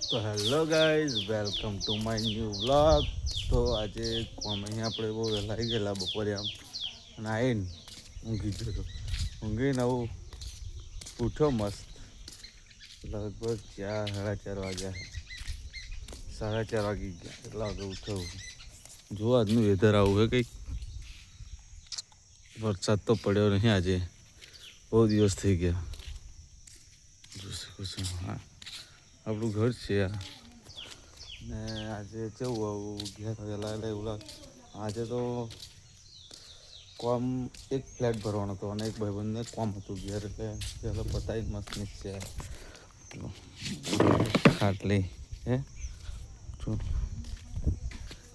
તો hello guys, welcome to my new vlog. તો આજે અહીં આપણે બહુ વહેલા આવી ગયેલા બપોરે આમ અને આવીને ઊંઘી ગયો હતો. ઊંઘીને આવું ઉઠ્યો મસ્ત. લગભગ 4 સાડા 4 વાગી ગયા. એટલા વાગે ઉઠ્યો. જો આજનું વેધર આવું હે કંઈક. વરસાદ તો પડ્યો નહીં આજે, બહુ દિવસ થઈ ગયા. હા, આપણું ઘર છે આ. ને આજે કેવું આવું ઘેર વહેલા એવું લાગે. આજે તો કોમ એક ફ્લેટ ભરવાનો હતો અને એક ભાઈબંધને કોમ હતું ઘેર, એટલે પહેલો પતાવી મસ્ત નીચે ખાટલી હે જો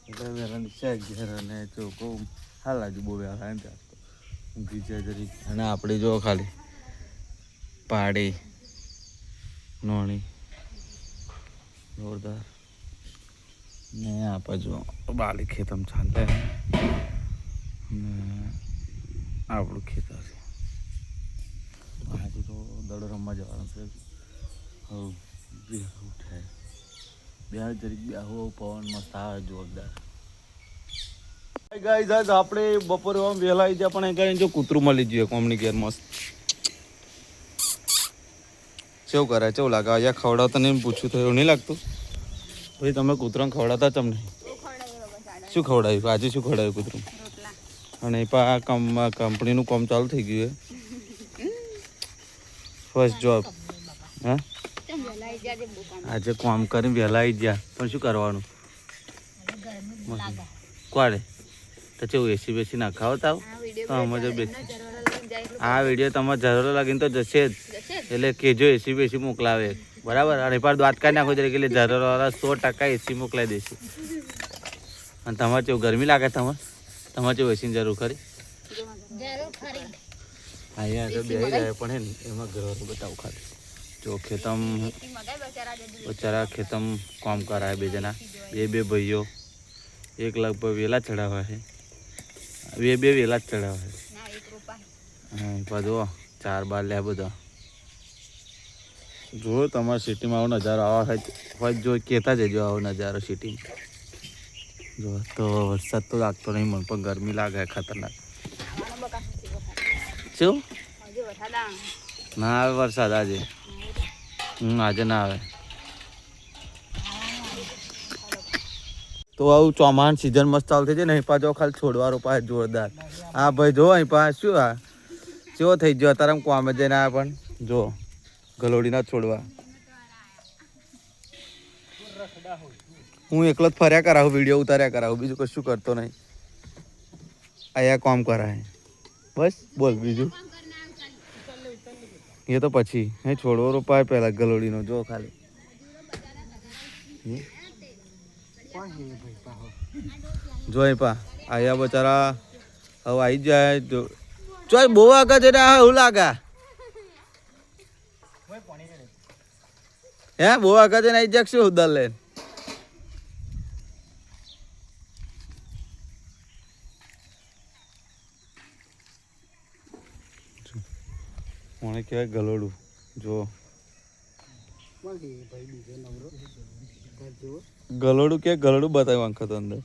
એટલે વહેલા નીચે ઘેર. અને જો કહું હાલ લાગ્યું બહુ વહેલા ને ત્યાં તો ઊંઘી જાય જરી. અને આપણે જો ખાલી પાડી નોણી જોરદાર ને આપણે જો બાલી ખેતમ ચાલે ને આપણું ખેતર છે. આજે તો દડો રમવા જવાનું છે. હવે ઉઠાય બે જરીક બેહો, પવન મસ્ત આવે જોરદાર. ગાઈઝ આજ આપણે બપોરે આમ વહેલા આવી જાય, પણ એ કરીને જો કૂતરું મળી જોઈએ કોમની ઘેર મસ્ત. કેવું કરે, કેવું લાગે? અહીંયા ખવડાવતા નહીં પૂછ્યું તો એવું નહીં લાગતું? ભાઈ તમે કૂતરાને ખવડાવતા ચમ નહીં? શું ખવડાવ્યું આજે? શું ખવડાવ્યું કૂતરું? અને એ પણ આ કંપનીનું કામ ચાલુ થઈ ગયું છે. First job. હા, આજે કામ કરીને વહેલા આવી ગયા, પણ શું કરવાનું? કોડે તો કેવું એસી બેસી ના ખાવ તાવ તો મજા બેસી. આ વિડીયો તમારે જરૂર લાગીને તો જશે જ, એટલે કેજો એસી બેસી મોકલાવે બરાબર. અને પર દ્વારકા નાખો એટલે જરૂર 100% એસી મોકલાવી દેશે. અને તમારે કેવું ગરમી લાગે? તમારે કેવું એસીની જરૂર ખરી? અહીંયા તો બે જાય પણ હે ને એમાં ઘર બતાવું ખાલી. જો ખેતમ બચારા ખેતમ કામ કરાય બે જણા, બે ભાઈઓ. એક લગભગ વેલા ચડાવવા છે, બે વેલા જ ચડાવવા છે. હા બધું 4 બાર લે બધા. જો તમારા સિટીમાં આવો નજારો આવા હોય જો કહેતા જજો આવો નજારો સિટીમાં. જો તો વરસાદ તો લાગતો નહીં મને, પણ ગરમી લાગે ખતરનાક. શું ના આવે વરસાદ આજે? આજે ના આવે. તો આવું ચોમાસાની સિઝન મસ્ત ચાલુ થઈ જાય ને, અહીં પાછો ખાલી છોડવા રોપાય જોરદાર. હા ભાઈ જો અહીં પાસે શું આ કેવો થઈ ગયો અત્યારે કોમે જઈને આ પણ જો ગલોડીના છોડવા. હું એકલો જ ફર્યા કરાવું, વિડીયો ઉતાર્યા કરાવું, બીજું કશું કરતો નહીં. અહીંયા કામ કરાય બસ. બોલ બીજું. એ તો પછી અહીં છોડવો રોપાય પહેલાં ગલોડીનો જો ખાલી. જો અહીં પા આયા બચારા હવે આવી જાય. ચોય બહુ આગળ જઈને એવું લાગે હે? બહુ આગળ જઈને આવી જાય શું ઉદર લઈને? કોને કહેવાય ગલોડું? જો ગલોડું કે ગલોડું બતાવ્યું આંખો તો અંદર.